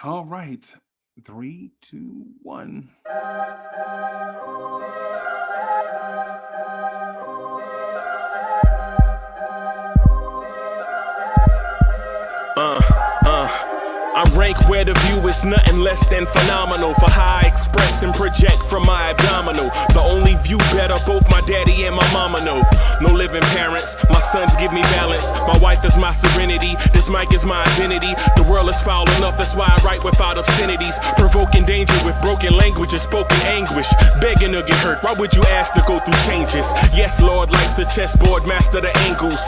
All right. Three, two, one. Uh, uh. I rank where the view is nothing less than phenomenal. For how I express and project from my abdominal. The only view better, both my daddy and my mama know. No living parents, my sons give me balance. My wife is my serenity, this mic is my identity. The world is foul enough, that's why I write without obscenities. Provoking danger with broken language and spoken anguish. Begging to get hurt, why would you ask to go through changes? Yes, Lord, life's a chessboard, master the angles.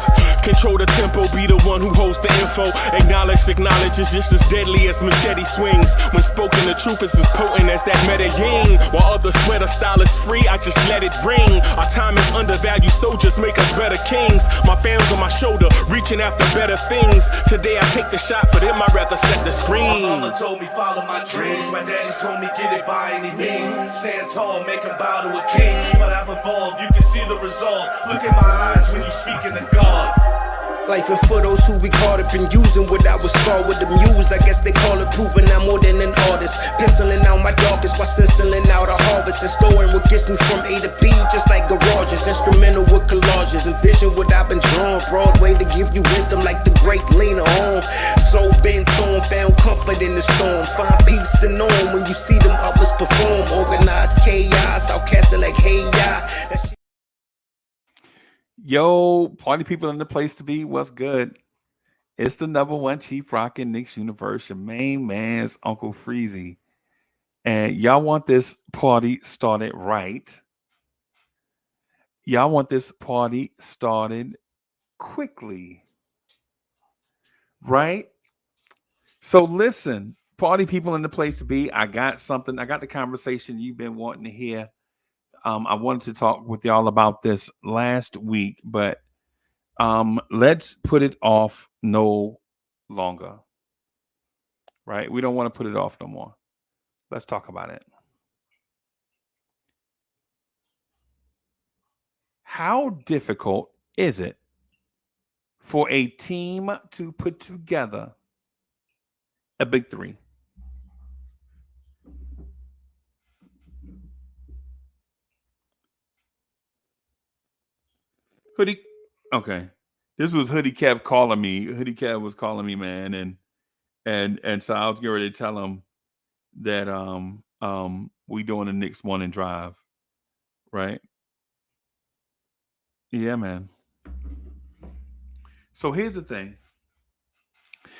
Control the tempo, be the one who holds the info. Acknowledge is just as deadly as machete swings. When spoken, the truth is as potent as that Medellin. While others swear the style is free, I just let it ring. Our time is undervalued, soldiers make us better kings. My fans on my shoulder, reaching after better things. Today I take the shot, for them I'd rather set the screen. My mama told me follow my dreams. My daddy told me get it by any means. Stand tall, make him bow to a king. But I've evolved, you can see the resolve. Look in my eyes when you speaking to God. Life and for those who we caught up in using what I was scarred with the muse. I guess they call it proving I'm more than an artist. Penciling out my darkest while stenciling out a harvest. And storing what gets me from A to B, just like garages. Instrumental with collages. Envision what I've been drawing. Broadway to give you rhythm like the great Lena Horne. So bent on, found comfort in the storm. Find peace and on when you see them others perform. Organized chaos, outcasted like hey ya. Yo, party people in the place to be. What's good? It's the number one chief rock in Knicks universe, your main man's Uncle Freezy. And y'all want this party started right. Y'all want this party started quickly. Right? So listen, party people in the place to be. I got something. I got the conversation you've been wanting to hear. I wanted to talk with y'all about this last week, but let's put it off no longer. Right? We don't want to put it off no more. Let's talk about it. How difficult is it for a team to put together a big three? Hoodie. Okay. This was Hoodie Kev calling me. Hoodie Kev was calling me, man, and so I was getting ready to tell him that we doing the Knicks morning drive, right? Yeah, man. So here's the thing.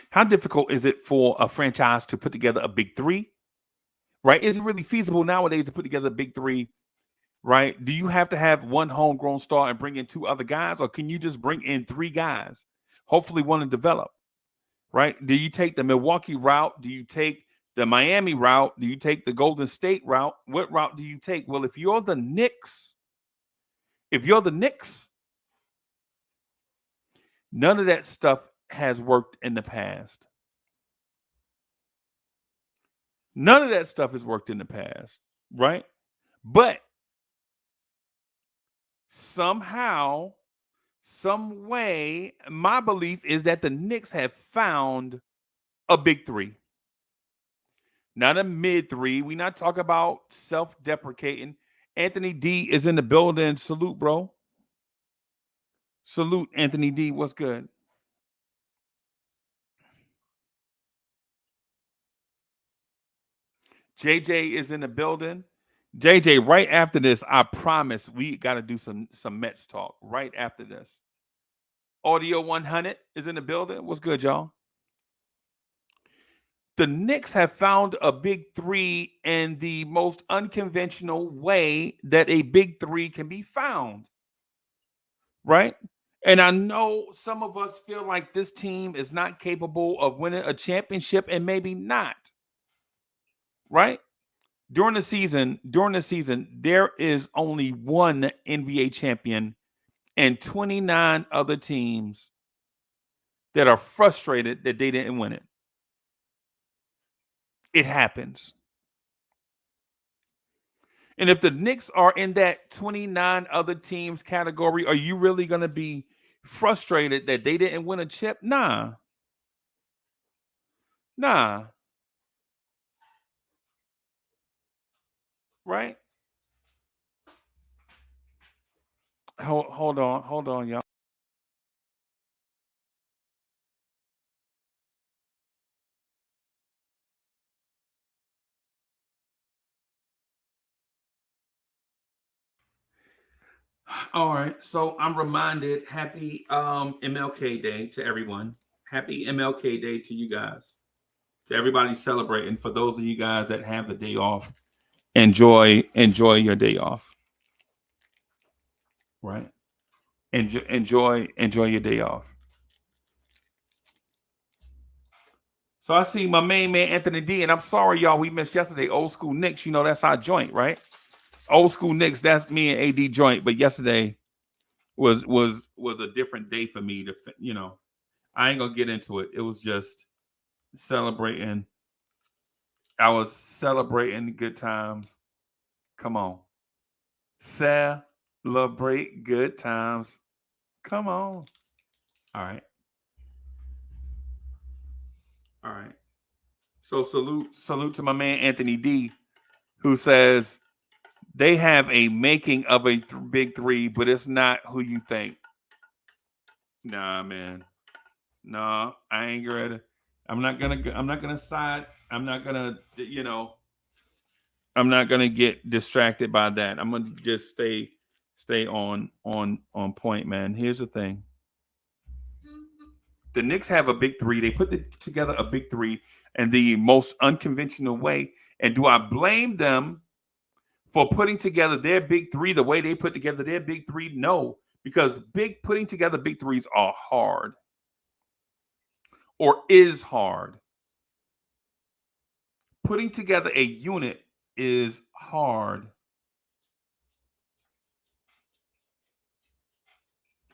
How difficult is it for a franchise to put together a big three? Right? Is it really feasible nowadays to put together a big three? Right? Do you have to have one homegrown star and bring in two other guys, or can you just bring in three guys? Hopefully, one to develop. Right? Do you take the Milwaukee route? Do you take the Miami route? Do you take the Golden State route? What route do you take? Well, if you're the Knicks, none of that stuff has worked in the past. None of that stuff has worked in the past, right? But somehow, some way, my belief is that the Knicks have found a big three. Not a mid three. We're not talking about self-deprecating. Anthony D is in the building. Salute, bro. Salute, Anthony D. What's good? JJ is in the building. JJ, right after this, I promise we got to do some Mets talk right after this. Audio 100 is in the building. What's good, y'all? The Knicks have found a big three in the most unconventional way that a big three can be found. Right? And I know some of us feel like this team is not capable of winning a championship, and maybe not. Right? During the season, there is only one NBA champion and 29 other teams that are frustrated that they didn't win it. It happens. And if the Knicks are in that 29 other teams category, are you really going to be frustrated that they didn't win a chip? Nah. right? Hold on, y'all. All right, so I'm reminded. Happy MLK Day to everyone. Happy MLK Day to you guys. To everybody celebrating. For those of you guys that have the day off, enjoy your day off. Right? Enjoy your day off. So I see my main man Anthony D, and I'm sorry, y'all, we missed yesterday. Old school Knicks, you know that's our joint, right? Old school Knicks, that's me and AD joint. But yesterday was a different day for me. I ain't gonna get into it. It was just celebrating. I was celebrating good times. Come on, celebrate good times. Come on. All right, all right. So salute to my man Anthony D, who says they have a making of a big three, but it's not who you think. Nah, man. No, I ain't gonna. I'm not gonna side. I'm not gonna. I'm not gonna get distracted by that. I'm gonna just stay on point, man. Here's the thing. The Knicks have a big three. They put together a big three in the most unconventional way. And do I blame them for putting together their big three the way they put together their big three? No, because putting together big threes are hard, or is hard. Putting together a unit is hard.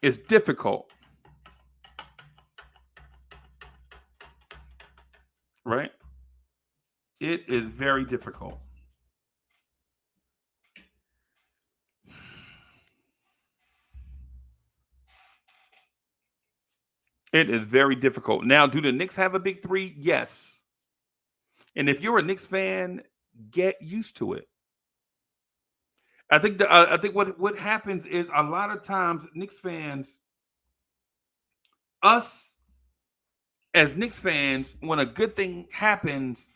It's difficult, right? It is very difficult. It is very difficult. Now, do the Knicks have a big three? Yes. And if you're a Knicks fan, get used to it. I think what happens is a lot of times Knicks fans, us as Knicks fans, when a good thing happens,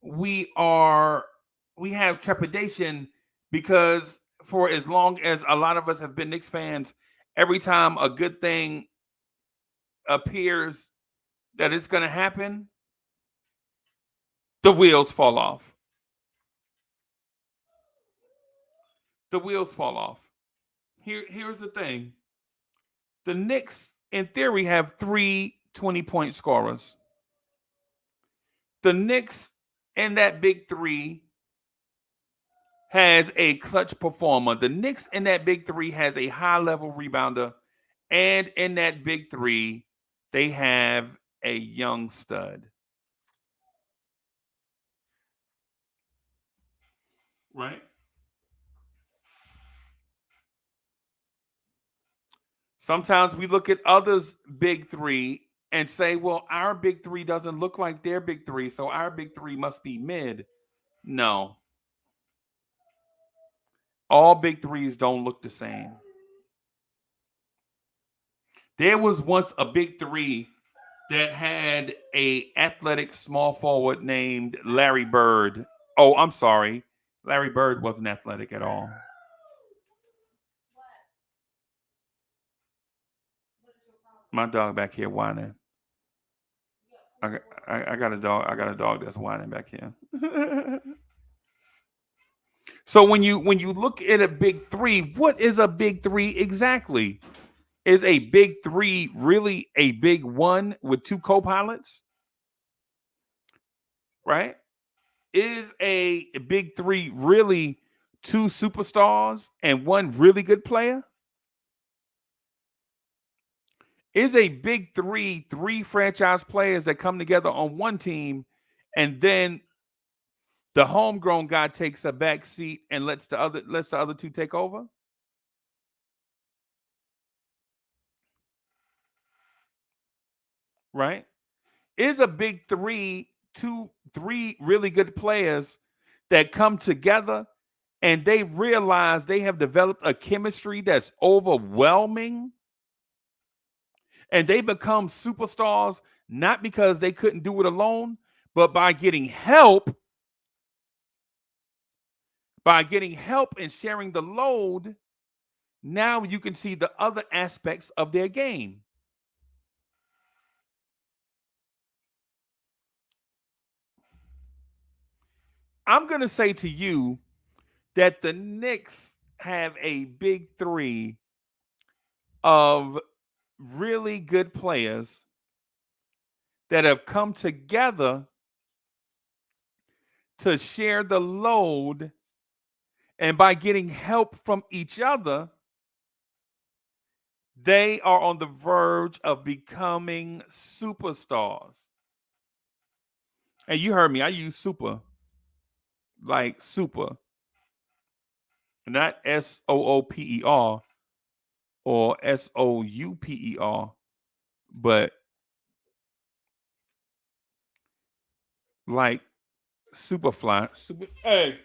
we have trepidation because for as long as a lot of us have been Knicks fans, every time a good thing appears that it's going to happen, the wheels fall off. The wheels fall off. Here's the thing. The Knicks, in theory, have 3 20-point scorers. The Knicks in that big three has a clutch performer. The Knicks in that big three has a high-level rebounder. And in that big three, they have a young stud. Right? Sometimes we look at others' big three and say, well, our big three doesn't look like their big three, so our big three must be mid. No. All big threes don't look the same. There was once a big three that had a athletic small forward named Larry Bird. Oh, I'm sorry. Larry Bird wasn't athletic at all. My dog back here whining. I got a dog. I got a dog that's whining back here. So when you look at a big three, what is a big three exactly? Is a big three really a big one with 2 co-pilots? Right? Is a big three really 2 superstars and 1 really good player? Is a big three 3 franchise players that come together on one team and then the homegrown guy takes a back seat and lets the other 2 take over? Right? Is a big three 3 really good players that come together and they realize they have developed a chemistry that's overwhelming, and they become superstars not because they couldn't do it alone, but by getting help and sharing the load. Now you can see the other aspects of their game. I'm going to say to you that the Knicks have a big three of really good players that have come together to share the load, and by getting help from each other, they are on the verge of becoming superstars. And you heard me, I use super, like super, not SOOPER or SOUPER, but like Superfly. Hey,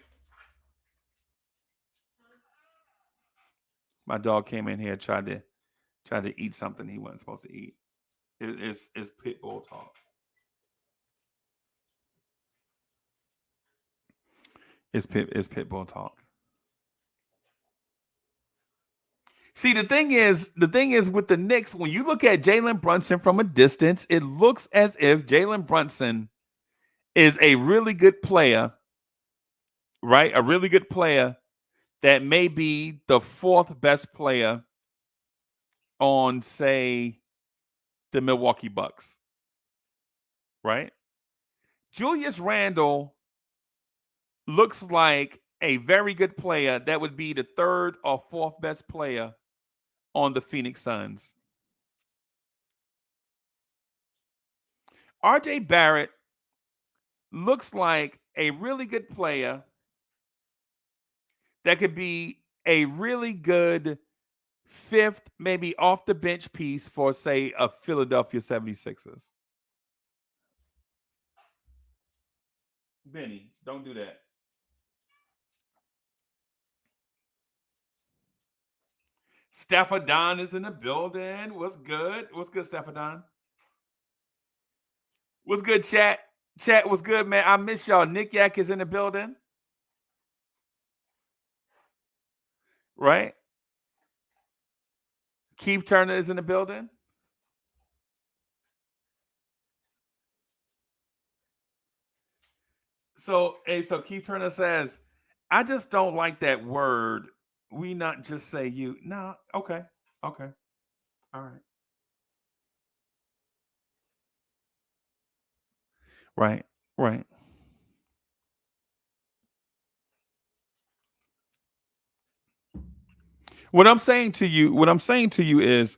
my dog came in here, tried to eat something he wasn't supposed to eat. It's pit bull talk. It's pit bull talk. See, the thing is with the Knicks, when you look at Jalen Brunson from a distance, it looks as if Jalen Brunson is a really good player, right? A really good player that may be the fourth best player on, say, the Milwaukee Bucks, right? Julius Randle looks like a very good player that would be the third or fourth best player on the Phoenix Suns. RJ Barrett looks like a really good player that could be a really good fifth, maybe off the bench piece for, say, a Philadelphia 76ers. Benny, don't do that. Staffordon is in the building. What's good? What's good, Staffordon? What's good, chat? Chat, what's good, man? I miss y'all. Nick Yak is in the building. Right? Keith Turner is in the building. So Keith Turner says, I just don't like that word. We not just say you. No, okay. Okay. All right. Right. Right. What I'm saying to you is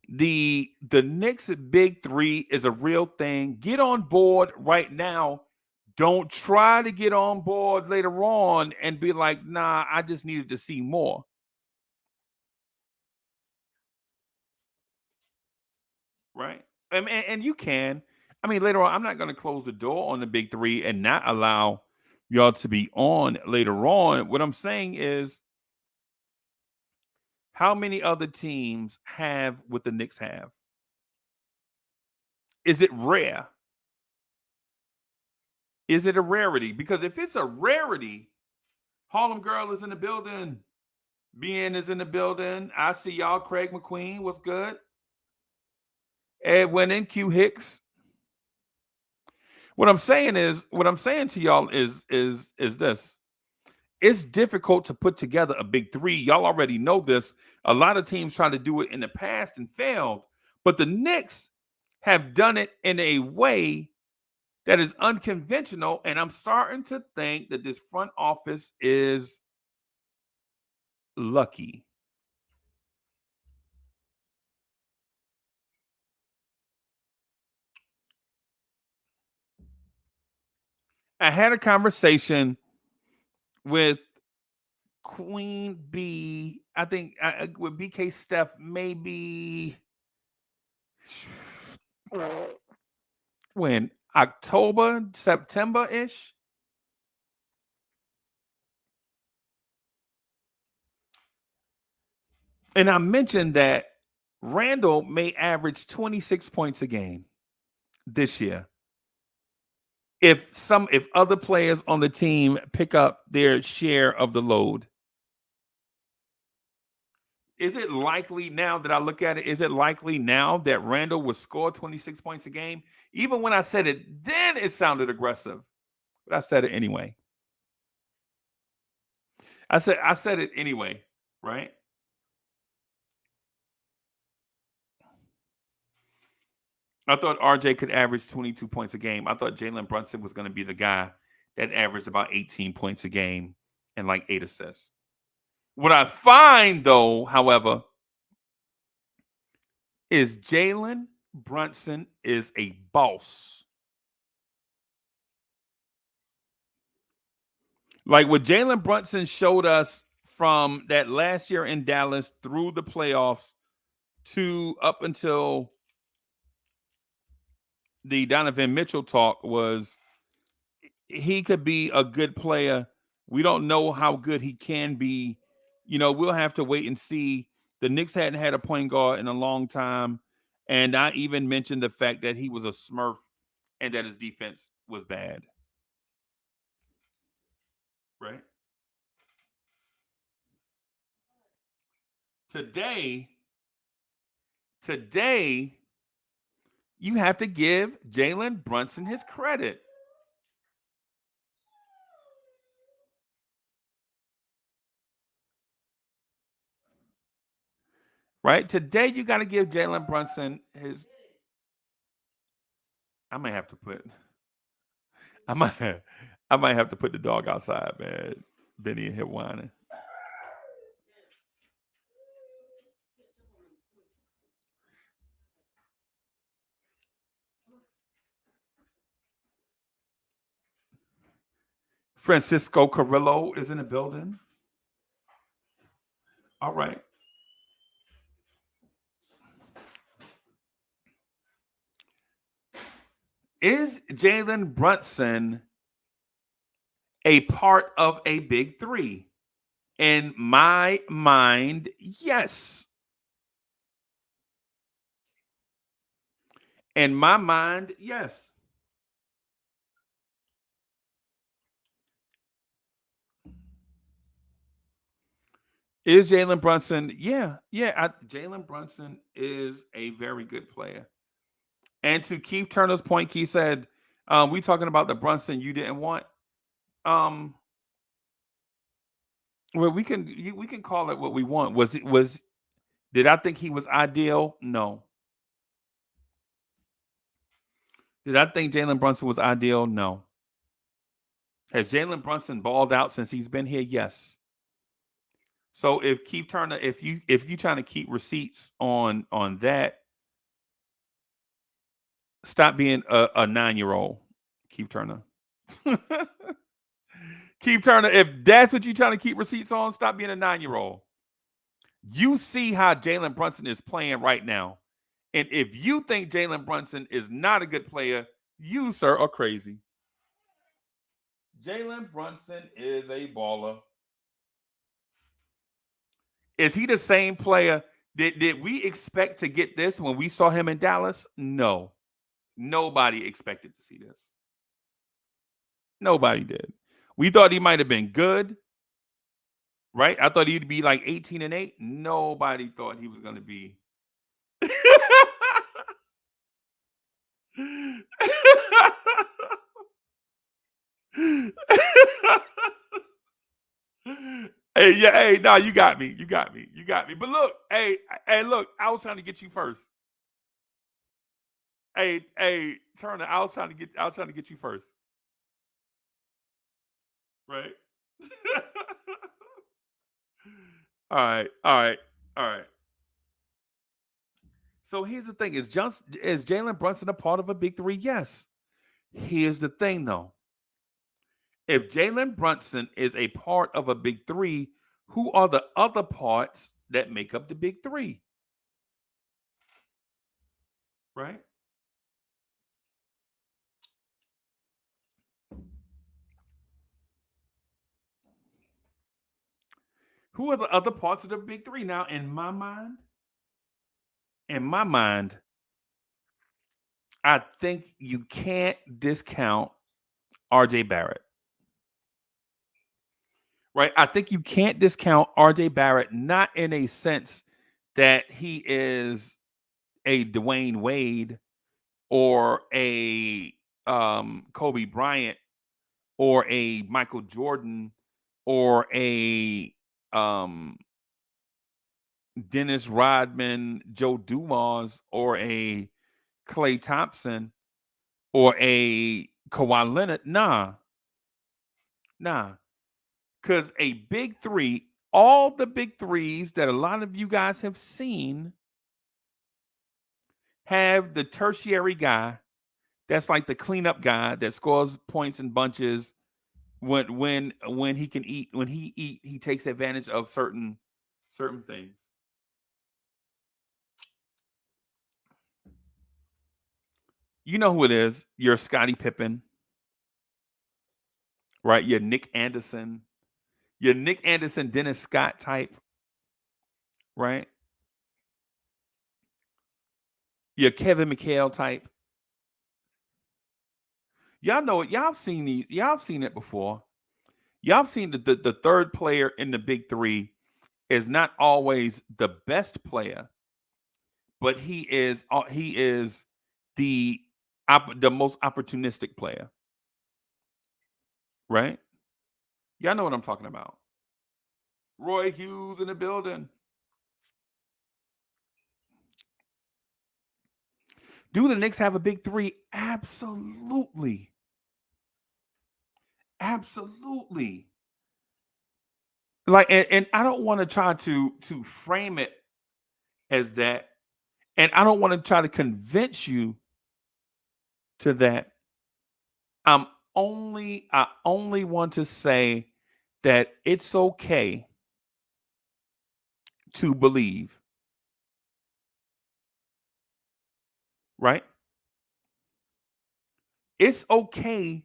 the Knicks big three is a real thing. Get on board right now. Don't try to get on board later on and be like, nah, I just needed to see more. Right. And you can. I mean, later on, I'm not going to close the door on the big three and not allow y'all to be on later on. What I'm saying is, how many other teams have what the Knicks have? Is it rare? Is it a rarity? Because if it's a rarity, Harlem Girl is in the building. BN is in the building. I see y'all. Craig McQueen, what's good? Edwin and Q Hicks. What I'm saying to y'all is this. It's difficult to put together a big three. Y'all already know this. A lot of teams tried to do it in the past and failed. But the Knicks have done it in a way that is unconventional. And I'm starting to think that this front office is lucky. I had a conversation with Queen B, I think with BK Steph, maybe when October, September-ish. And I mentioned that Randall may average 26 points a game this year. If other players on the team pick up their share of the load. Is it likely now that I look at it? Is it likely now that Randall would score 26 points a game? Even when I said it, then it sounded aggressive, but I said it anyway. I said it anyway, right? I thought RJ could average 22 points a game. I thought Jalen Brunson was going to be the guy that averaged about 18 points a game and like 8 assists. What I find, though, however, is Jalen Brunson is a boss. Like what Jalen Brunson showed us from that last year in Dallas through the playoffs to up until the Donovan Mitchell talk was he could be a good player. We don't know how good he can be. We'll have to wait and see. The Knicks hadn't had a point guard in a long time. And I even mentioned the fact that he was a smurf and that his defense was bad. Right? Today, you have to give Jalen Brunson his credit. Right? Today, you got to give Jalen Brunson his. I might have to put the dog outside, man. Benny and hip whining. Francisco Carrillo is in the building. All right. Is Jalen Brunson a part of a big three? In my mind, yes. In my mind, yes. Is Jalen Brunson? Yeah. Jalen Brunson is a very good player. And to Keith Turner's point, he said, we talking about the Brunson you didn't want. Well, we can call it what we want. Did I think he was ideal? No. Did I think Jalen Brunson was ideal? No. Has Jalen Brunson balled out since he's been here? Yes. So if Keith Turner, if you trying to keep receipts on that, stop being a 9-year-old, Keith Turner. Keith Turner, if that's what you're trying to keep receipts on, stop being a 9-year-old. You see how Jalen Brunson is playing right now. And if you think Jalen Brunson is not a good player, you, sir, are crazy. Jalen Brunson is a baller. Is he the same player? Did we expect to get this when we saw him in Dallas? No. Nobody expected to see this. Nobody did. We thought he might have been good, right? I thought he'd be like 18-8. Nobody thought he was going to be. No, you got me. But look, look, I was trying to get you first. Hey, Turner, I was trying to get you first. Right? All right. So here's the thing: is Jalen Brunson a part of a big three? Yes. Here's the thing, though. If Jalen Brunson is a part of a big three, who are the other parts that make up the big three? Right? Who are the other parts of the big three? Now, in my mind, I think you can't discount RJ Barrett. Right? I think you can't discount RJ Barrett, not in a sense that he is a Dwayne Wade or a Kobe Bryant or a Michael Jordan or a um, Dennis Rodman, Joe Dumars, or a Clay Thompson or a Kawhi Leonard. Nah. Because a big three, all the big threes that a lot of you guys have seen have the tertiary guy that's like the cleanup guy that scores points in bunches when he can eat. When he takes advantage of certain things. You know who it is. Your Scottie Pippen, right? Your Nick Anderson, Dennis Scott type, right? Your Kevin McHale type. Y'all know it. Y'all have seen these. Y'all have seen it before. Y'all have seen the third player in the big three is not always the best player, but he is the the most opportunistic player, right? Y'all know what I'm talking about. Roy Hughes in the building. Do the Knicks have a big three? Absolutely. Absolutely. Like, and I don't want to try to frame it as that, and I don't want to try to convince you to that. I only want to say that it's okay to believe, right? It's okay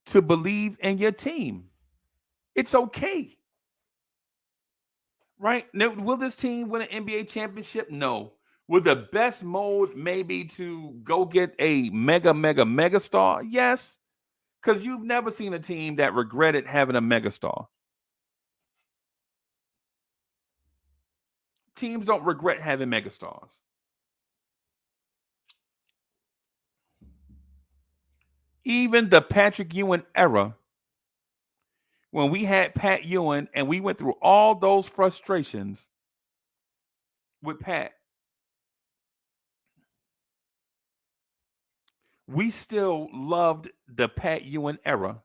to believe in your team. It's okay. Right? Now, will this team win an NBA championship? No. Will the best mode maybe to go get a mega star? Yes. Because you've never seen a team that regretted having a megastar. Teams don't regret having megastars. Even the Patrick Ewing era, when we had Pat Ewing and we went through all those frustrations with Pat, we still loved the Pat Ewing era.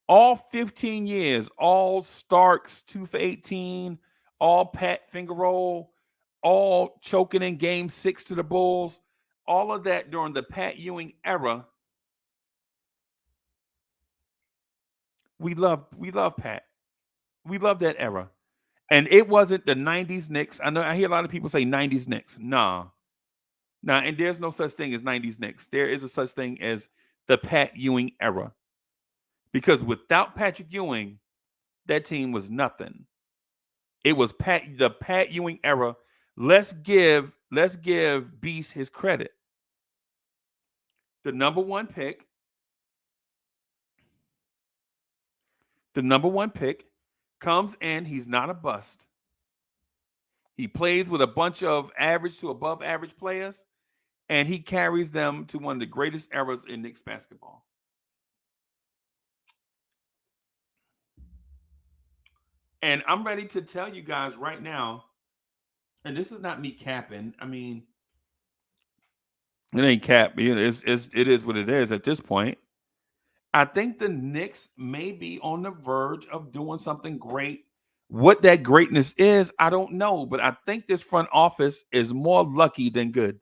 All 15 years, all Starks 2 for 18, all Pat finger roll, all choking in game 6 to the Bulls, all of that during the Pat Ewing era. We love Pat. We love that era. And it wasn't the 90s Knicks. I hear a lot of people say 90s Knicks. Nah, and there's no such thing as 90s Knicks. There is a such thing as the Pat Ewing era. Because without Patrick Ewing, that team was nothing. It was the Pat Ewing era. Let's give Beast his credit. The number one pick comes in. He's not a bust. He plays with a bunch of average to above average players, and he carries them to one of the greatest eras in Knicks basketball. And I'm ready to tell you guys right now, and this is not me capping. I mean, it ain't cap. It is what it is at this point. I think the Knicks may be on the verge of doing something great. What that greatness is, I don't know, but I think this front office is more lucky than good.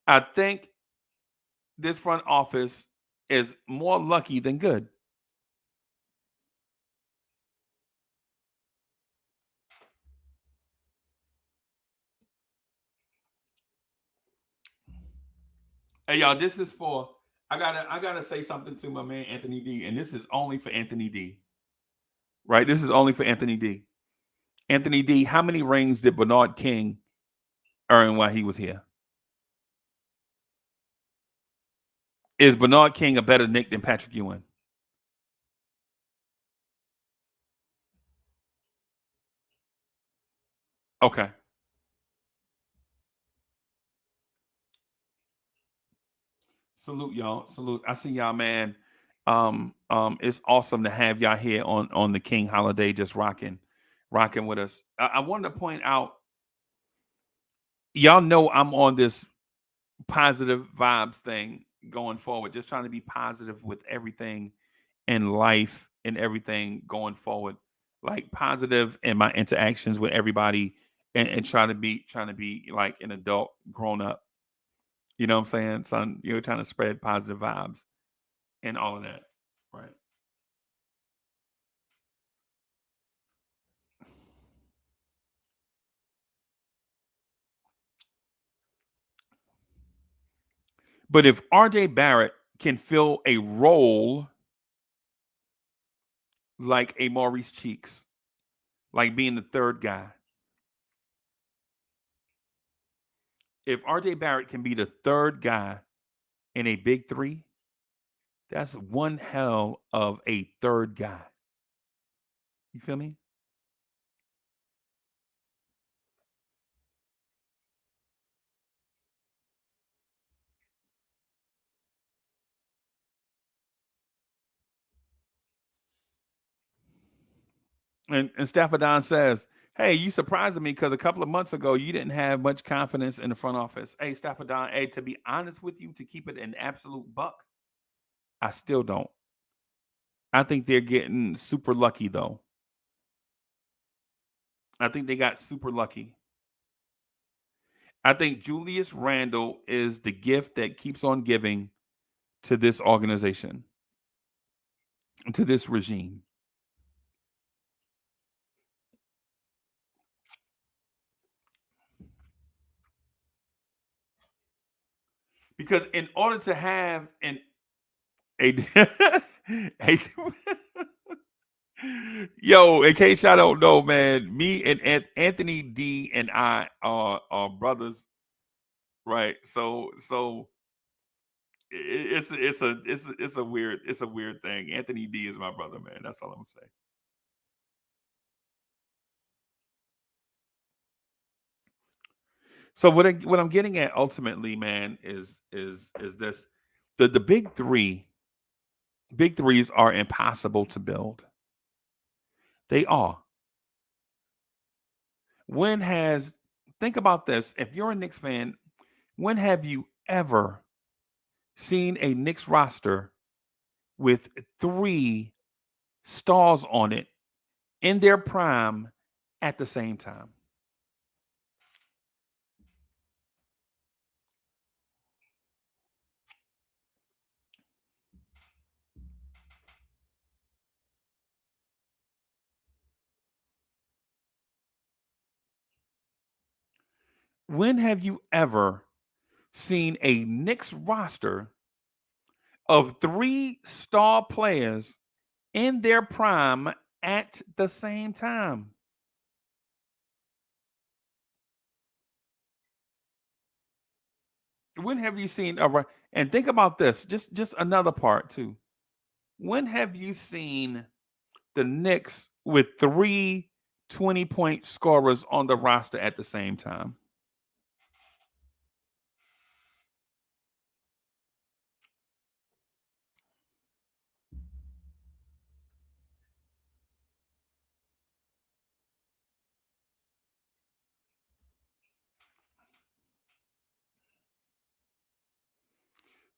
I think this front office is more lucky than good. Hey, y'all, this is for I gotta say something to my man Anthony D, and this is only for Anthony D. Right? This is only for Anthony D. Anthony D, how many rings did Bernard King earn while he was here? Is Bernard King a better Knick than Patrick Ewing? Okay. Salute y'all. Salute. I see y'all, man. It's awesome to have y'all here on the King holiday, just rocking with us. I wanted to point out, y'all know I'm on this positive vibes thing going forward, just trying to be positive with everything in life and everything going forward, like positive in my interactions with everybody, and trying to be like an adult grown up. You know what I'm saying? Son, you're trying to spread positive vibes and all of that. Right. But if RJ Barrett can fill a role like a Maurice Cheeks, like being the third guy, if RJ Barrett can be the third guy in a big three, that's one hell of a third guy. You feel me? And Stafford Don says, "Hey, you surprising me because a couple of months ago you didn't have much confidence in the front office." Hey, Stafford Don, hey, to be honest with you, to keep it an absolute buck, I still don't. I think they're getting super lucky though. I think they got super lucky. I think Julius Randle is the gift that keeps on giving to this organization, to this regime. Because in order to have a, a yo, in case y'all don't know, man, me and Anthony D and I are brothers, right? So it's a weird thing. Anthony D is my brother, man. That's all I'm gonna say. So what I'm getting at ultimately, man, is this: the big threes are impossible to build. They are. When has Think about this? If you're a Knicks fan, when have you ever seen a Knicks roster with three stars on it in their prime at the same time? When have you ever seen a Knicks roster of three star players in their prime at the same time? When have you seen and think about this, just another part too. When have you seen the Knicks with three 20-point scorers on the roster at the same time?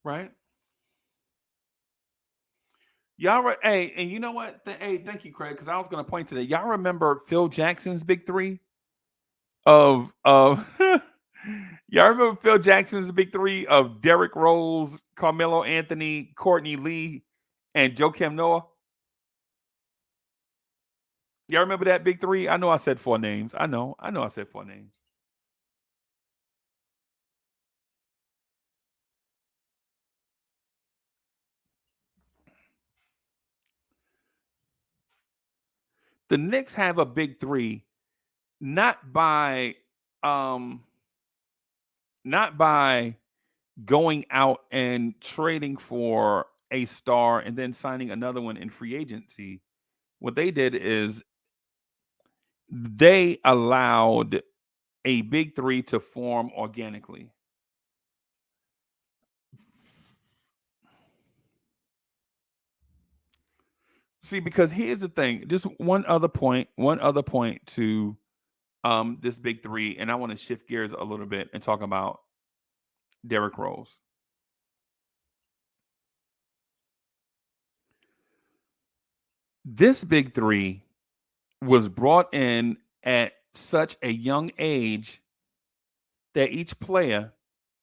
Right? Hey, and you know what? Hey, thank you, Craig, because I was going to point to that. Y'all remember Phil Jackson's big three of y'all remember Phil Jackson's big three of Derrick Rose, Carmelo Anthony, Courtney Lee, and Joakim Noah? Y'all remember that big three? I know I said four names. I know I said four names. The Knicks have a big three, not by um not by going out and trading for a star and then signing another one in free agency. What they did is they allowed a big three to form organically. See, because here's the thing, just one other point to this big three, and I want to shift gears a little bit and talk about Derrick Rose. This big three was brought in at such a young age that each player,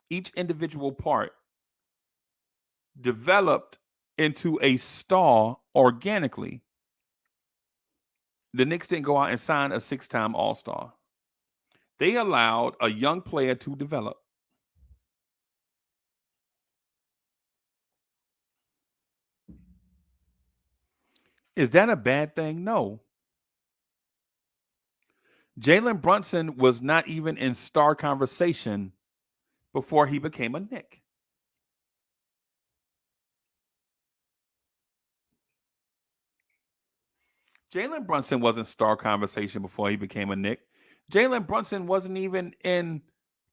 each individual part, developed into a star organically. The Knicks didn't go out and sign a six-time All-Star. They allowed a young player to develop. Is that a bad thing? No. Jalen Brunson was not even in star conversation before he became a Knick. Jalen Brunson wasn't star conversation before he became a Knick. Jalen Brunson wasn't even in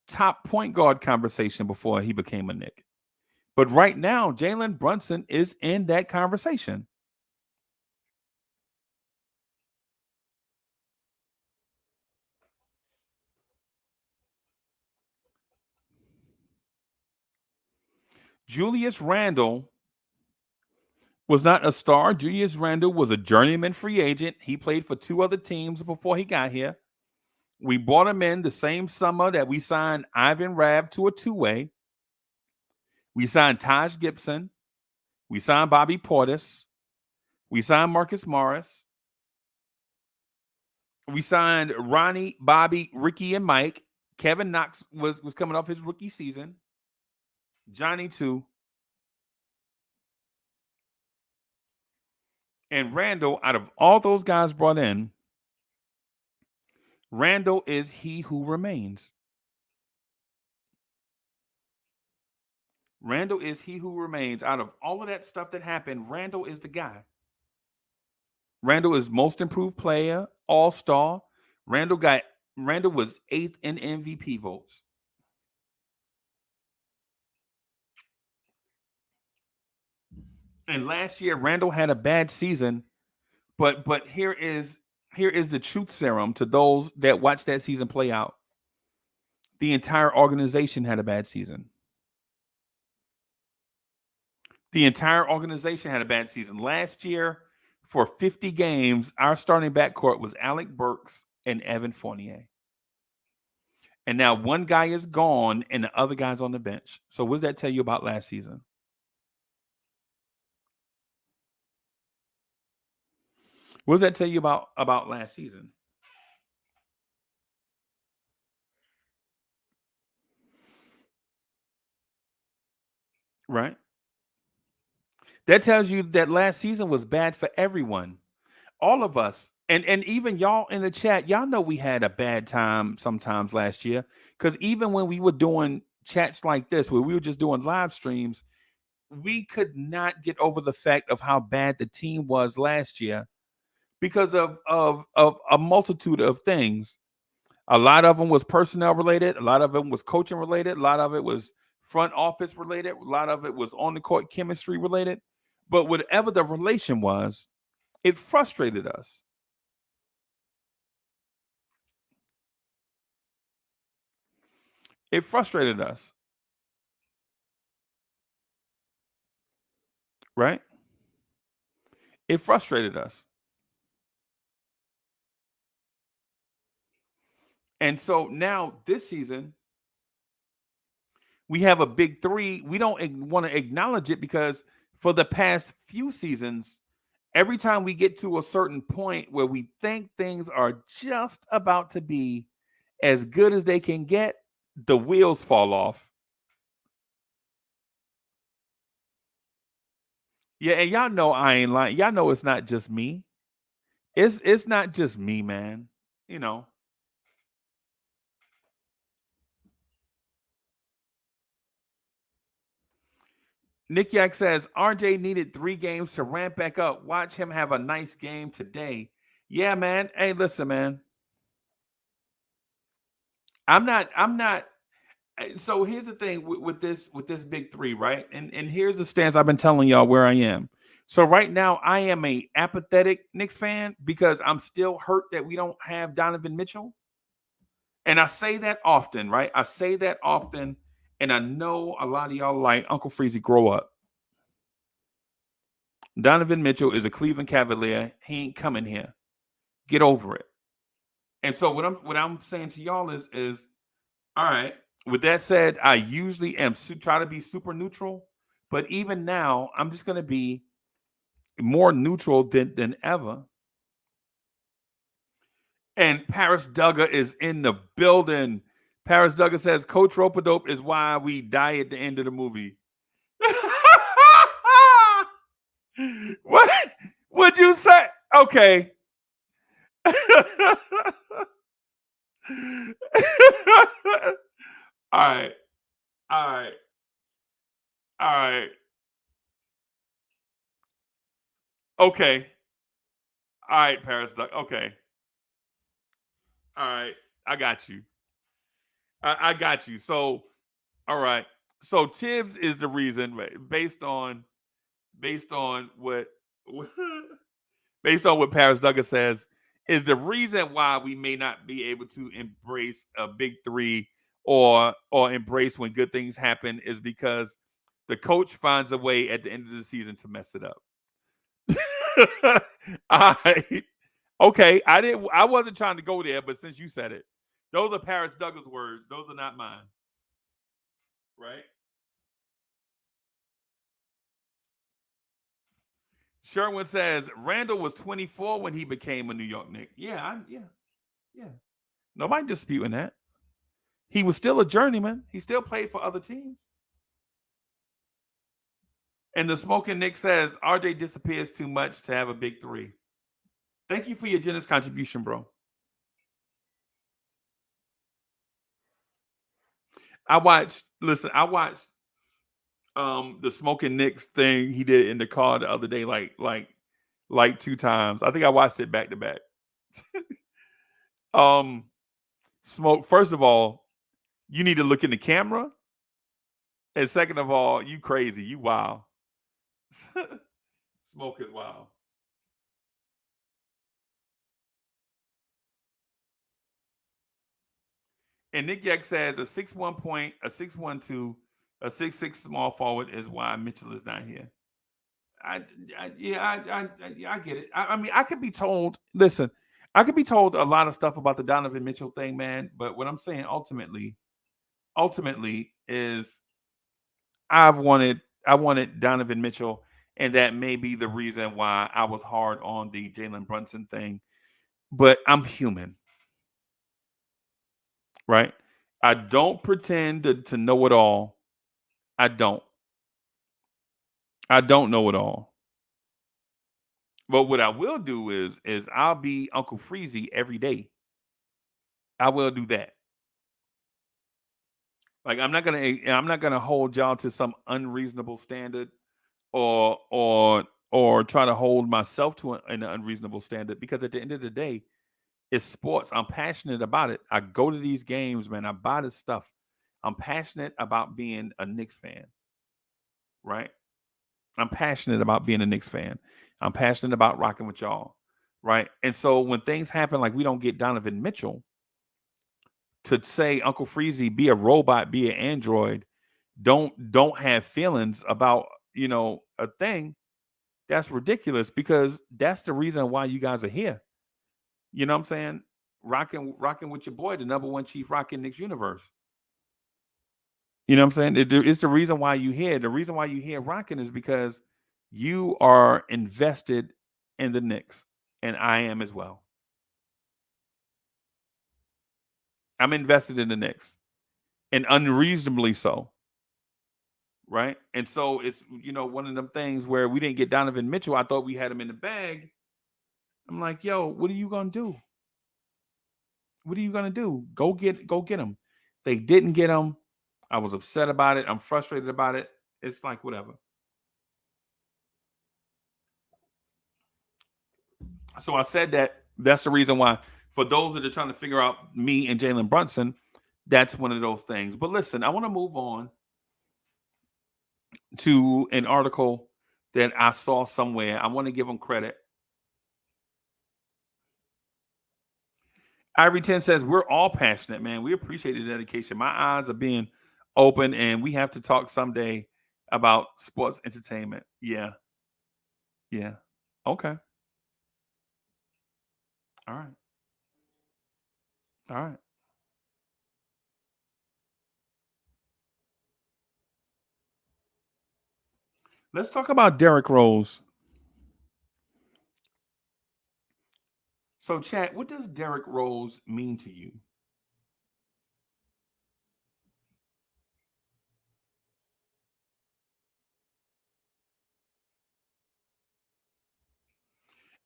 top point guard conversation before he became a Knick. But right now, Jalen Brunson is in that conversation. Julius Randle was not a star. Julius Randle was a journeyman free agent. He played for two other teams before he got here. We brought him in the same summer that we signed Ivan Rabb to a two-way. We signed Taj Gibson. We signed Bobby Portis. We signed Marcus Morris. We signed Ronnie, Bobby, Ricky, and Mike. Kevin Knox was coming off his rookie season. Johnny too. And Randall, out of all those guys brought in, Randall is he who remains. Randall is he who remains. Out of all of that stuff that happened, Randall is the guy. Randall is most improved player, all-star. Randall was 8th in MVP votes. And last year, Randall had a bad season, but here is the truth serum to those that watched that season play out. The entire organization had a bad season. The entire organization had a bad season. Last year, for 50 games, our starting backcourt was Alec Burks and Evan Fournier. And now one guy is gone and the other guy's on the bench. So what does that tell you about last season? What does that tell you about last season? Right? That tells you that last season was bad for everyone. All of us. And even y'all in the chat, y'all know we had a bad time sometimes last year. Because even when we were doing chats like this, where we were just doing live streams, we could not get over the fact of how bad the team was last year because of a multitude of things. A lot of them was personnel related. A lot of them was coaching related. A lot of it was front office related. A lot of it was on the court chemistry related. But whatever the relation was, it frustrated us. It frustrated us. Right? It frustrated us. And so now this season, we have a big three. We don't want to acknowledge it because for the past few seasons, every time we get to a certain point where we think things are just about to be as good as they can get, the wheels fall off. Yeah, and y'all know I ain't lying. Y'all know it's not just me. It's not just me, man. You know. Nick Yak says RJ needed 3 games to ramp back up. Watch him have a nice game today. Yeah, man. Hey, listen, man. I'm not. So here's the thing with this big three, right? And here's the stance I've been telling y'all where I am. So right now I am a apathetic Knicks fan because I'm still hurt that we don't have Donovan Mitchell. And I say that often, right? I say that often, and I know a lot of y'all like Uncle Freezy, grow up. Donovan Mitchell is a Cleveland Cavalier. He ain't coming here. Get over it. And so what I'm saying to y'all is all right. With that said, I usually am try to be super neutral, but even now, I'm just going to be more neutral than ever. And Paris Duggar is in the building. Paris Duggar says Coach Ropadope is why we die at the end of the movie. What would you say? Okay. All right. All right. All right. Okay. All right, Paris Duck. Okay. All right. I got you. I got you. So, all right. So Tibbs is the reason, based on what based on what Paris Duggar says, is the reason why we may not be able to embrace a big three or embrace when good things happen is because the coach finds a way at the end of the season to mess it up. I okay. I wasn't trying to go there, but since you said it, those are Paris Douglas words. Those are not mine. Right? Sherwin says Randall was 24 when he became a New York Knick. Yeah. Nobody disputing that. He was still a journeyman. He still played for other teams. And the smoking Nick says RJ disappears too much to have a big three. Thank you for your generous contribution, bro. I watched the smoking Knicks thing he did in the car the other day, like 2 times. I think I watched it back to back. Smoke, first of all, you need to look in the camera. And second of all, you crazy. You wild. Smoke is wild. And Nick Yak says a 6'1" point, a 6'1" a 6'6" small forward is why Mitchell is not here. I get it. I mean, I could be told. Listen, I could be told a lot of stuff about the Donovan Mitchell thing, man. But what I'm saying ultimately is I wanted Donovan Mitchell, and that may be the reason why I was hard on the Jalen Brunson thing. But I'm human, right? I don't pretend to know it all. I don't. I don't know it all. But what I will do is I'll be Uncle Freezy every day. I will do that. Like I'm not gonna hold y'all to some unreasonable standard or try to hold myself to an unreasonable standard because at the end of the day, it's sports. I'm passionate about it. I go to these games, man. I buy this stuff. I'm passionate about being a Knicks fan, right? I'm passionate about being a Knicks fan. I'm passionate about rocking with y'all, right? And so when things happen, like we don't get Donovan Mitchell, to say Uncle Freezy, be a robot, be an android, don't have feelings about a thing, that's ridiculous because that's the reason why you guys are here. You know what I'm saying? Rocking with your boy, the number one chief rocking Knicks universe. You know what I'm saying? It's the reason why you here. The reason why you here rocking is because you are invested in the Knicks, and I am as well. I'm invested in the Knicks, and unreasonably so. Right? And so it's one of them things where we didn't get Donovan Mitchell. I thought we had him in the bag. I'm like, yo, what are you gonna do? What are you gonna do? Go get him. They didn't get him. I was upset about it. I'm frustrated about it. It's like whatever. So I said that's the reason why. For those that are trying to figure out me and Jalen Brunson, that's one of those things. But listen, I want to move on to an article that I saw somewhere. I want to give them credit. Ivory 10 says, we're all passionate, man. We appreciate the dedication. My eyes are being open, and we have to talk someday about sports entertainment. Yeah. Yeah. Okay. All right. All right. Let's talk about Derrick Rose. So, chat, what does Derrick Rose mean to you?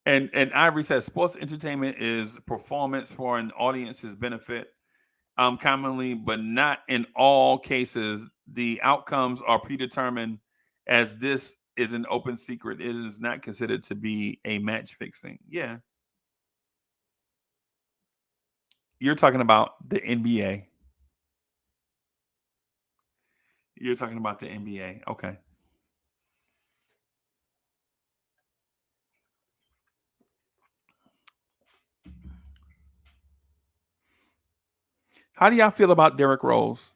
And Ivory says sports entertainment is performance for an audience's benefit. Commonly, but not in all cases, the outcomes are predetermined. As this is an open secret, it is not considered to be a match fixing. Yeah, you're talking about the NBA. You're talking about the NBA. Okay. How do y'all feel about Derrick Rose?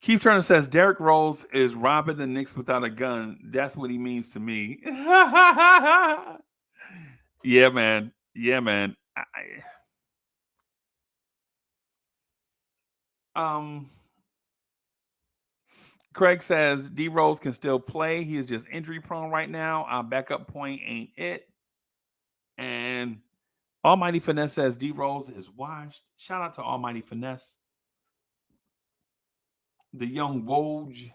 Keith Turner says Derrick Rose is robbing the Knicks without a gun. That's what he means to me. Yeah, man. Yeah, man. Um, Craig says D Rose can still play. He is just injury prone right now. Our backup point ain't it. And Almighty Finesse says D Rose is washed. Shout out to Almighty Finesse. The young Woj.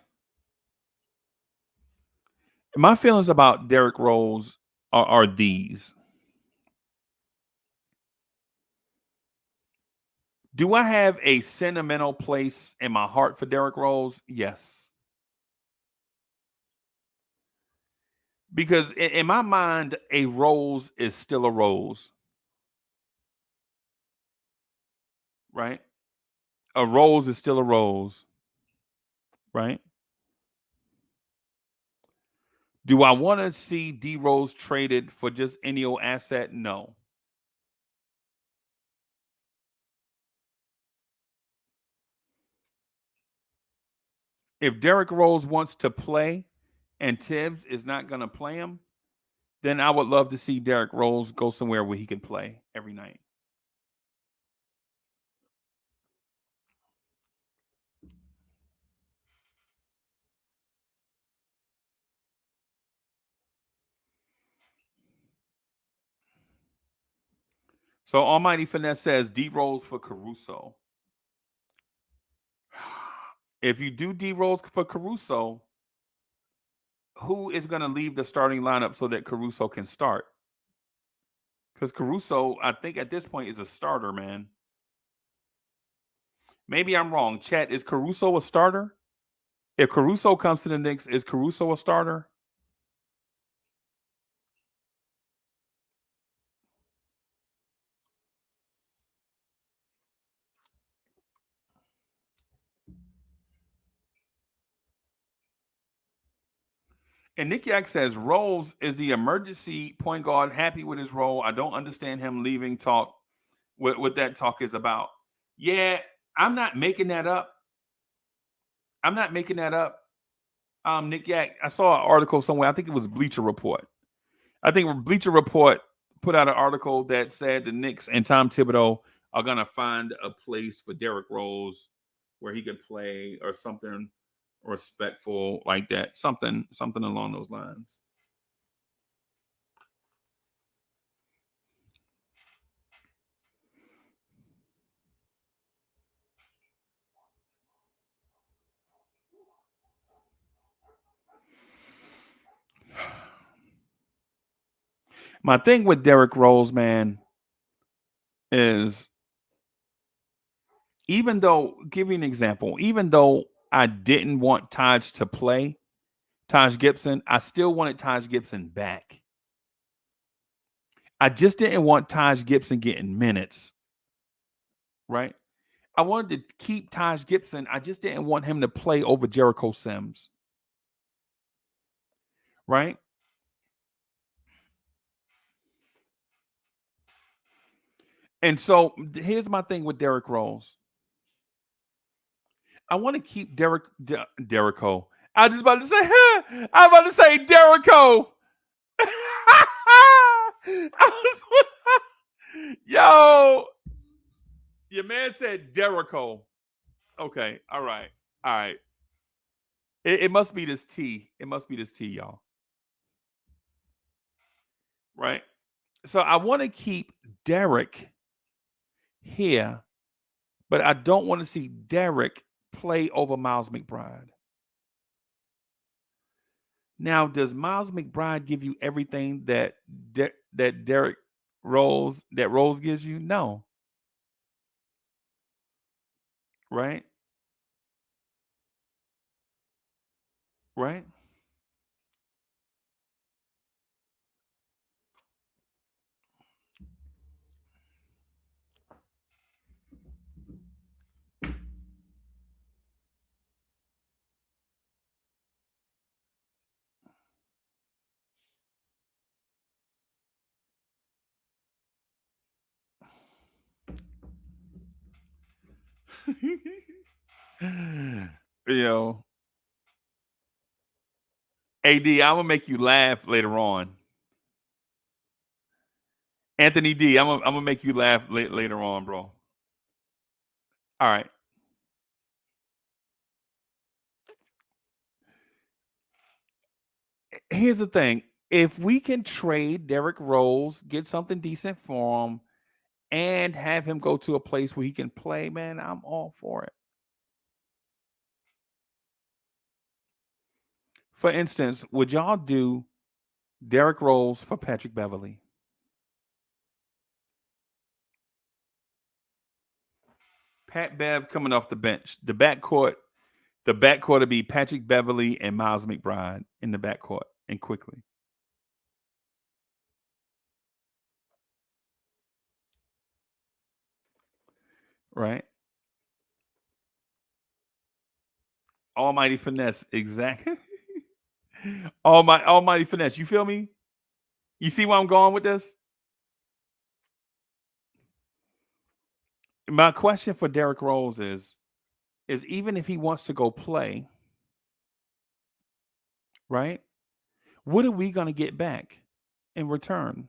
My feelings about Derrick Rose are these. Do I have a sentimental place in my heart for Derrick Rose? Yes. Because in my mind, a rose is still a rose, right? A rose is still a rose, right? Do I want to see D Rose traded for just any old asset? No. If Derrick Rose wants to play and Tibbs is not going to play him, then I would love to see Derrick Rose go somewhere where he can play every night. So Almighty Finesse says D Rose for Caruso. If you do D Rose for Caruso, who is going to leave the starting lineup so that Caruso can start? Because Caruso, I think at this point, is a starter, man. Maybe I'm wrong. Chat, is Caruso a starter? If Caruso comes to the Knicks, is Caruso a starter? And Nick Yak says Rose is the emergency point guard, happy with his role. I don't understand him leaving talk. What that talk is about. Yeah, I'm not making that up. I'm not making that up. Nick Yak, I saw an article somewhere. I think it was Bleacher Report. I think Bleacher Report put out an article that said the Knicks and Tom Thibodeau are gonna find a place for Derrick Rose where he could play or something respectful like that. Something along those lines. My thing with Derrick Rose, man, is even though, give you an example, even though I didn't want Taj to play, Taj Gibson, I still wanted Taj Gibson back. I just didn't want Taj Gibson getting minutes, right? I wanted to keep Taj Gibson. I just didn't want him to play over Jericho Sims, right? And so here's my thing with Derrick Rose. I want to keep Derrico. I was about to say, I was about to say Derrico. Yo, your man said Derrico. Okay, all right, all right. It must be this T. It must be this T, y'all. Right. So I want to keep Derrick here, but I don't want to see Derrick play over Miles McBride. Now, does Miles McBride give you everything that Derrick Rose gives you? No. Right? Right? You know, AD, I'm gonna make you laugh later on. Anthony D, I'm gonna make you laugh later on, bro. All right. Here's the thing. If we can trade Derrick Rose, get something decent for him, and have him go to a place where he can play, man, I'm all for it. For instance, would y'all do Derrick Rose for Patrick Beverly? Pat Bev coming off the bench. The backcourt would be Patrick Beverly and Miles McBride in the backcourt, and quickly. Right? Almighty finesse, exactly. Almighty finesse. You feel me? You see where I'm going with this? My question for Derrick Rose is even if he wants to go play, right? What are we going to get back in return?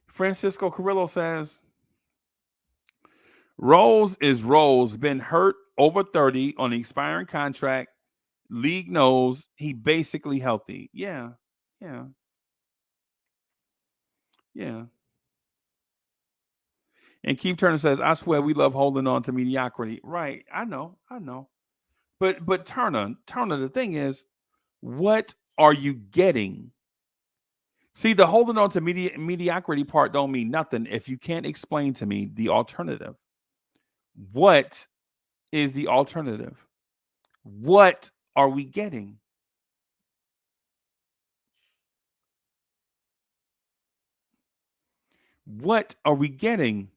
Francisco Carrillo says, Rose is Rose, been hurt over 30 on the expiring contract. League knows he basically healthy. Yeah. Yeah. Yeah. And Keith Turner says, I swear we love holding on to mediocrity. Right. I know. But Turner, the thing is, what are you getting? See, the holding on to mediocrity part don't mean nothing if you can't explain to me the alternative. What is the alternative? What are we getting? What are we getting?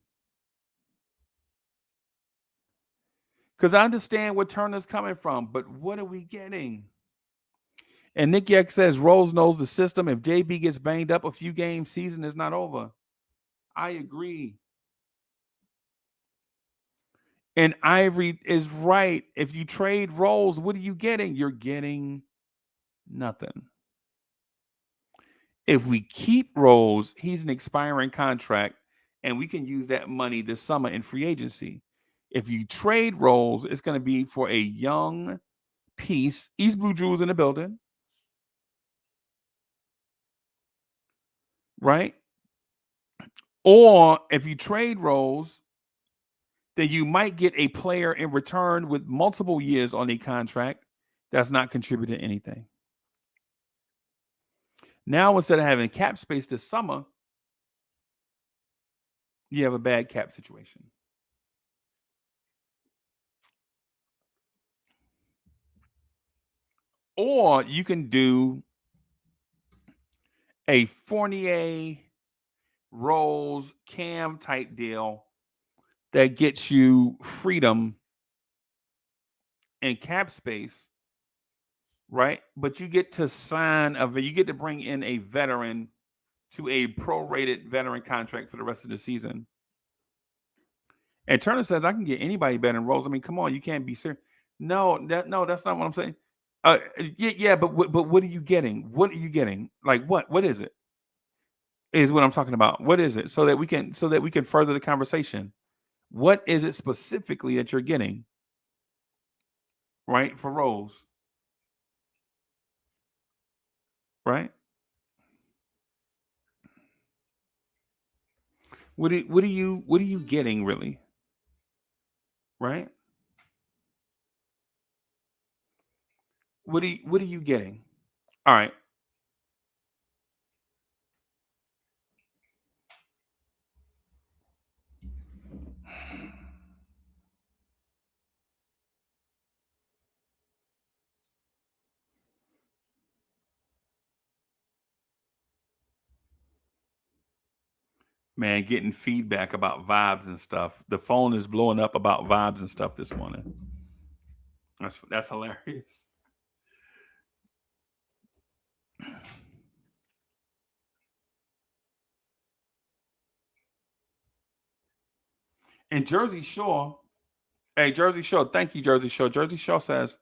Because I understand where Turner's coming from, but what are we getting? And Nick Yak says Rose knows the system. If JB gets banged up a few games, season is not over. I agree. And Ivory is right. If you trade Rose, what are you getting? You're getting nothing. If we keep Rose, he's an expiring contract, and we can use that money this summer in free agency. If you trade Rose, it's going to be for a young piece. East Blue Jewels in the building. Right? Or if you trade Rose, then you might get a player in return with multiple years on a contract that's not contributing anything. Now, instead of having cap space this summer, you have a bad cap situation. Or you can do a Fournier, Rose, Cam type deal that gets you freedom and cap space, right? But you get to you get to bring in a veteran to a prorated veteran contract for the rest of the season. And Turner says, I can get anybody better than Rose. I mean, come on, you can't be serious. No, that's not what I'm saying. Yeah, but what are you getting? What are you getting? Like what? What is it? Is what I'm talking about. What is it? So that we can further the conversation. What is it specifically that you're getting? Right? For Rose. Right? What are you getting really? Right? What are you getting? All right. Man, getting feedback about vibes and stuff. The phone is blowing up about vibes and stuff this morning. That's hilarious. And Jersey Shore, hey, Jersey Shore, thank you, Jersey Shore. Jersey Shore says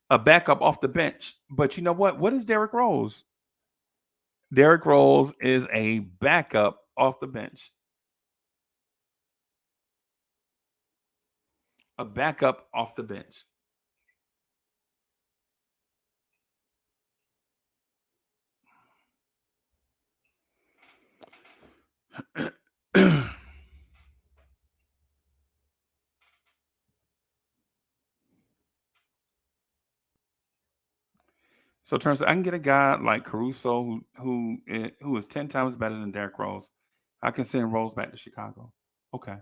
a backup off the bench. But you know what? What is Derrick Rose? Derrick Rose is a backup off the bench. A backup off the bench. So it turns out I can get a guy like Caruso who is 10 times better than Derrick Rose. I can send Rose back to Chicago. Okay.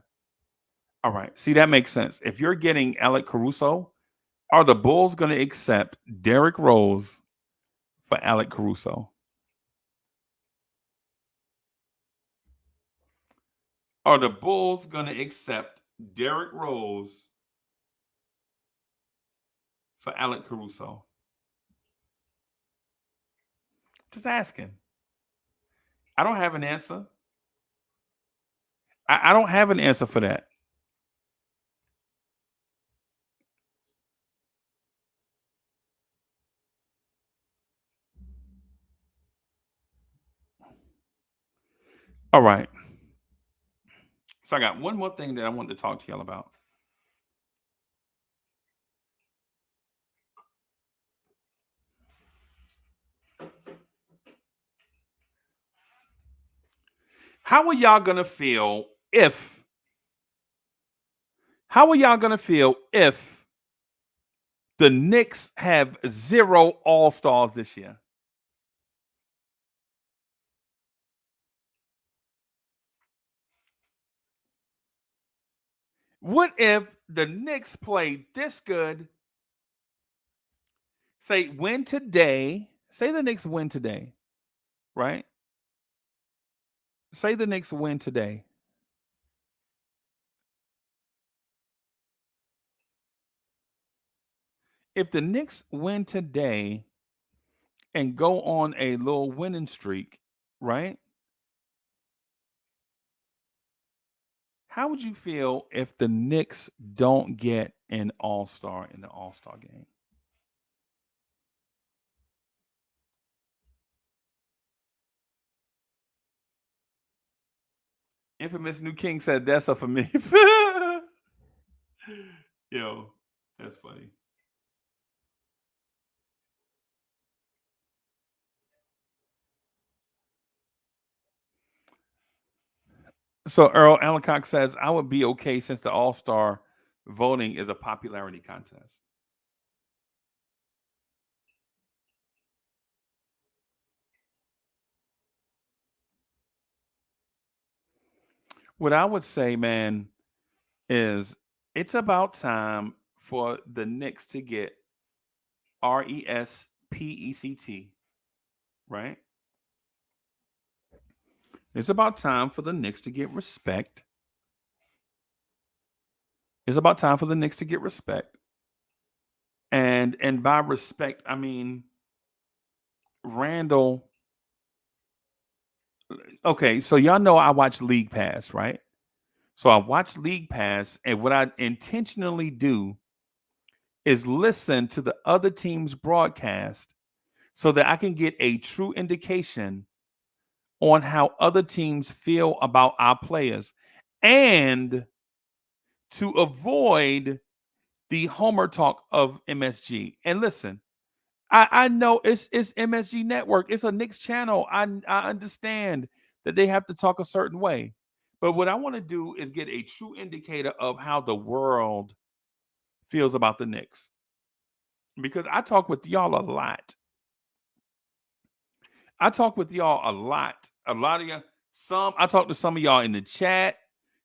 All right. See, that makes sense. If you're getting Alec Caruso, are the Bulls going to accept Derrick Rose for Alec Caruso? Are the Bulls going to accept Derrick Rose for Alec Caruso? Just asking. I don't have an answer. I don't have an answer for that. All right. So I got one more thing that I wanted to talk to y'all about. How are y'all gonna feel if the Knicks have 0 All-Stars this year? What if the Knicks play this good? Say win today. Say the Knicks win today, right? Say the Knicks win today. If the Knicks win today and go on a little winning streak, right? How would you feel if the Knicks don't get an All-Star in the All-Star game? Infamous New King said that's a familiar. Yo, that's funny. So Earl Allencock says, I would be okay since the All-Star voting is a popularity contest. What I would say, man, is it's about time for the Knicks to get RESPECT, right? It's about time for the Knicks to get respect. It's about time for the Knicks to get respect. And by respect, I mean Randall. Okay, so y'all know I watch League Pass, right? So I watch League Pass, and what I intentionally do is listen to the other team's broadcast so that I can get a true indication on how other teams feel about our players and to avoid the homer talk of MSG. And listen, I know it's MSG Network. It's a Knicks channel. I understand that they have to talk a certain way. But what I want to do is get a true indicator of how the world feels about the Knicks. Because I talk with y'all a lot. I talk with y'all a lot. A lot of y'all. I talk to some of y'all in the chat.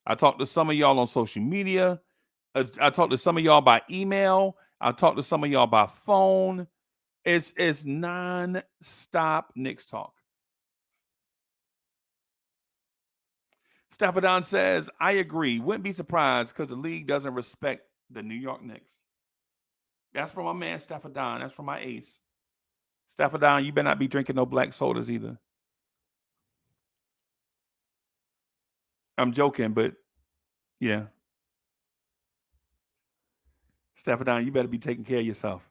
I talk to some of y'all on social media. I talk to some of y'all by email. I talk to some of y'all by phone. It's non-stop Knicks talk. Staffordon says, I agree. Wouldn't be surprised because the league doesn't respect the New York Knicks. That's from my man Staffordon. That's from my ace. Staffordon, you better not be drinking no black sodas either. I'm joking, but yeah. Staffordon, you better be taking care of yourself.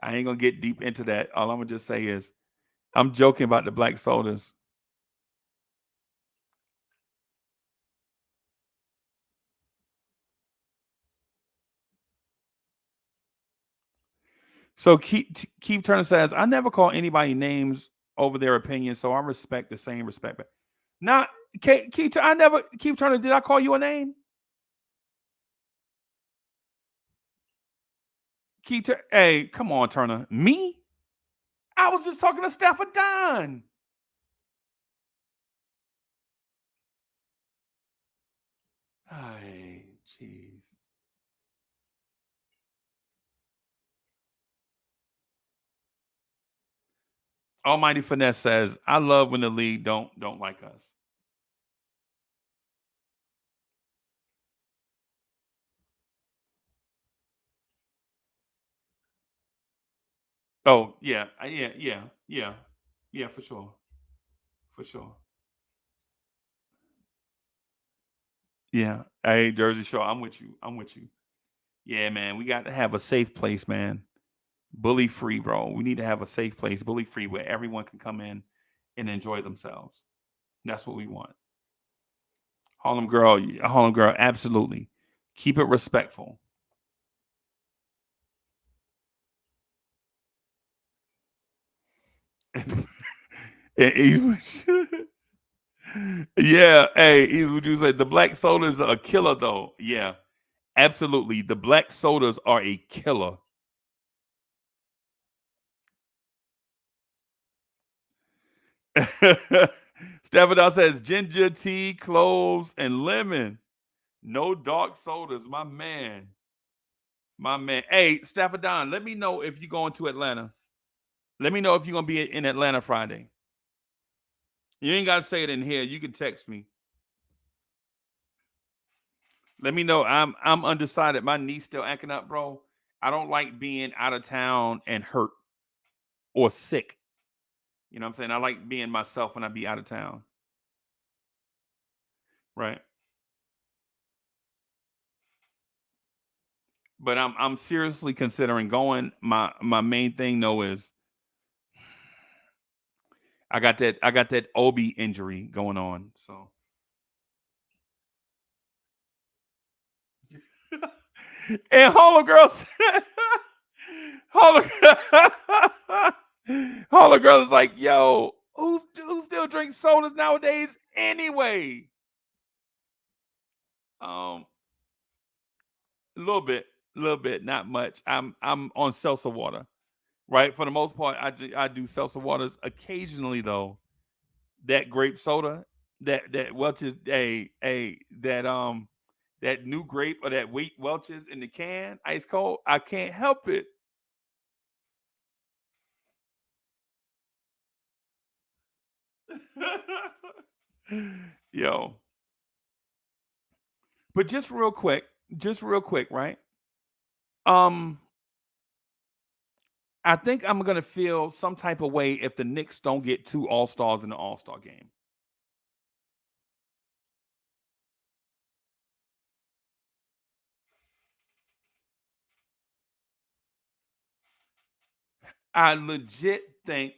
I ain't going to get deep into that. All I'm going to just say is I'm joking about the black sodas. So Keith Turner says, I never call anybody names over their opinion, so I respect the same respect. But not Keith, I never, Keith Turner, did I call you a name? Keith, hey, come on, Turner. Me? I was just talking to Stafford Don. Hey, jeez. Almighty Finesse says, I love when the league don't like us. Oh, yeah, yeah, for sure. For sure. Yeah. Hey, Jersey Shore, I'm with you. I'm with you. Yeah, man. We got to have a safe place, man. Bully free, bro. We need to have a safe place, bully free, where everyone can come in and enjoy themselves. That's what we want. Harlem girl, absolutely. Keep it respectful. Yeah, hey, would you say the black sodas are a killer though? Yeah, absolutely. The black sodas are a killer. Stephanie says ginger tea, cloves, and lemon. No dark sodas, my man. My man. Hey, Staffordon, let me know if you're going to Atlanta. Let me know if you're gonna be in Atlanta Friday. You ain't gotta say it in here. You can text me. Let me know. I'm undecided. My knee's still acting up, bro. I don't like being out of town and hurt or sick. You know what I'm saying? I like being myself when I be out of town. Right. But I'm seriously considering going. My main thing though is I got that Obi injury going on. So and Holo Girl said, Holo Girl is like, yo, who still drinks sodas nowadays anyway? A little bit, not much. I'm on seltzer water, right? For the most part, I do seltzer waters occasionally though. That grape soda, that Welch's that new grape or that wheat Welch's in the can, ice cold. I can't help it. Yo, but just real quick, right? Um, I think I'm gonna feel some type of way if the Knicks don't get two All Stars in the All Star game. I legit think,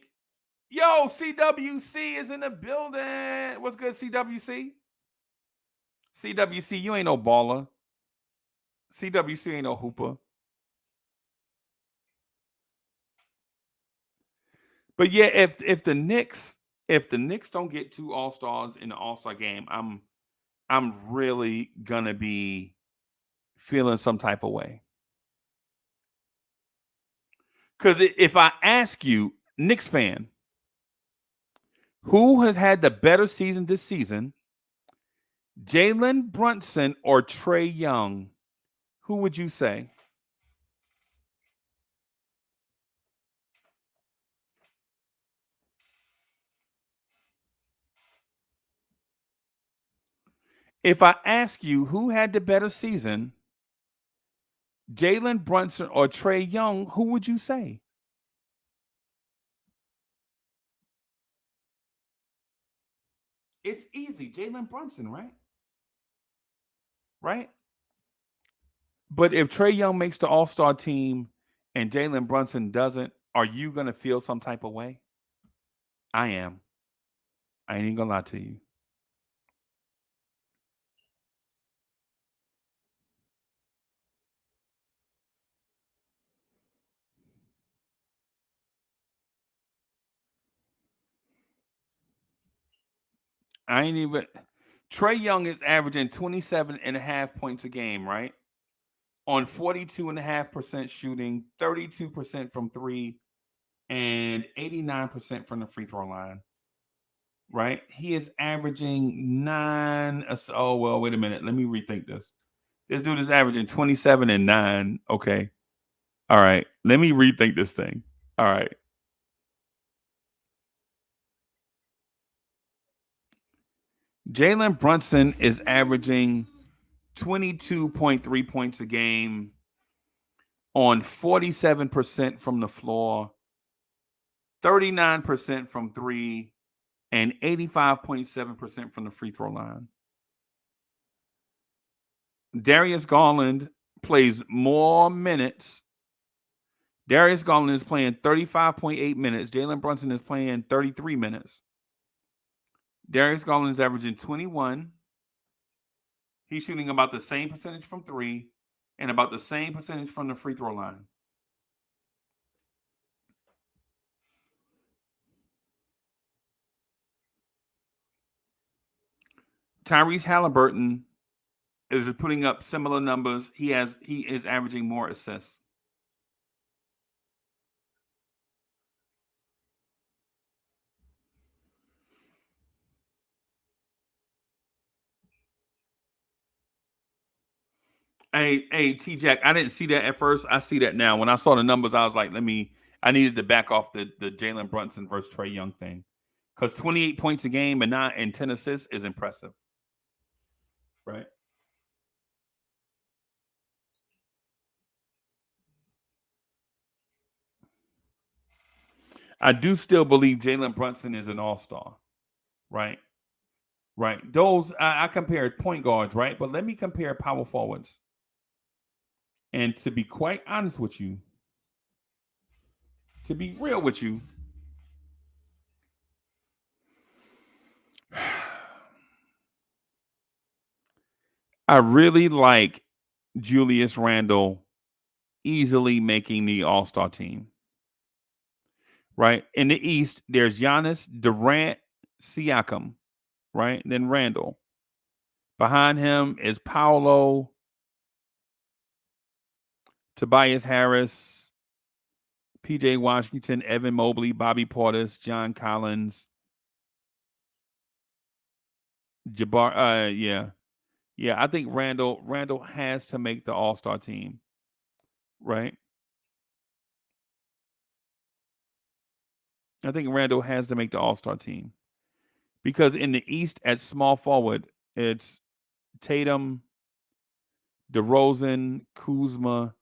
yo, CWC is in the building. What's good, CWC? CWC, you ain't no baller. CWC ain't no hooper. But yeah, if the Knicks don't get two All Stars in the All Star game, I'm really gonna be feeling some type of way. Because if I ask you, Knicks fan, who has had the better season this season, Jalen Brunson or Trey Young, who would you say? If I ask you who had the better season, Jalen Brunson or Trey Young, who would you say? It's easy, Jalen Brunson, right? Right? But if Trey Young makes the All Star team and Jalen Brunson doesn't, are you gonna feel some type of way? I am. I ain't even gonna lie to you. I ain't even. Trey Young is averaging 27 and a half points a game, right? On 42.5% shooting, 32% from three, and 89% from the free throw line, right? He is averaging nine. Oh, well, wait a minute. Let me rethink this. This dude is averaging 27 and nine. Okay. All right. Let me rethink this thing. All right. Jalen Brunson is averaging 22.3 points a game on 47% from the floor, 39% from three, and 85.7% from the free throw line. Darius Garland plays more minutes. Darius Garland is playing 35.8 minutes. Jalen Brunson is playing 33 minutes. Darius Garland is averaging 21. He's shooting about the same percentage from three and about the same percentage from the free throw line. Tyrese Halliburton is putting up similar numbers. He is averaging more assists. Hey, T Jack, I didn't see that at first. I see that now. When I saw the numbers, I was like, I needed to back off the Jalen Brunson versus Trey Young thing. Because 28 points a game and 10 assists is impressive. Right? I do still believe Jalen Brunson is an all-star. Right? Right. Those I compared point guards, right? But let me compare power forwards. And to be quite honest with you, to be real with you, I really like Julius Randle easily making the All-Star team. Right? In the East, there's Giannis, Durant, Siakam, right? And then Randle. Behind him is Paolo, Tobias Harris, PJ Washington, Evan Mobley, Bobby Portis, John Collins, Jabbar. Yeah. I think Randall has to make the All-Star team, right? I think Randall has to make the All-Star team because in the East at small forward, it's Tatum, DeRozan, Kuzma,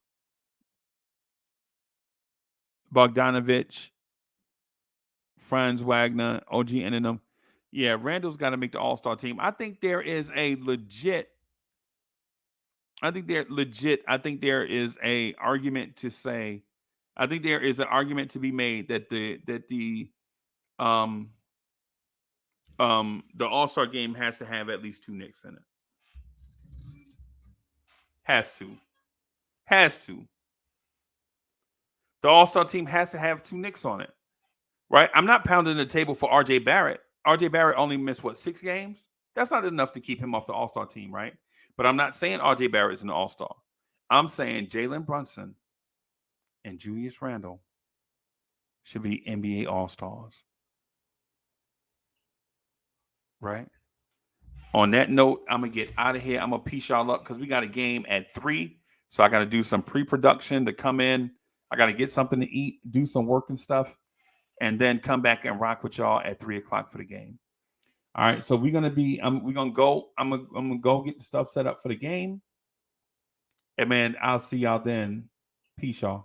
Bogdanovich, Franz Wagner, OG Anunoby. Yeah, Randall's got to make the All-Star team. I think there is a legit. I think there is a argument to say. I think there is an argument to be made that the All-Star game has to have at least 2 Knicks in it. Has to. The All-Star team has to have 2 Knicks on it. Right? I'm not pounding the table for RJ Barrett. RJ Barrett only missed 6 games? That's not enough to keep him off the All-Star team, right? But I'm not saying RJ Barrett is an All-Star. I'm saying Jalen Brunson and Julius Randle should be NBA All-Stars. Right? On that note, I'm going to get out of here. I'm going to piece y'all up because we got a game at 3. So I got to do some pre-production to come in. I got to get something to eat, do some work and stuff, and then come back and rock with y'all at 3 o'clock for the game. All right. So we're going to go. I'm going to go get the stuff set up for the game. And man, I'll see y'all then. Peace, y'all.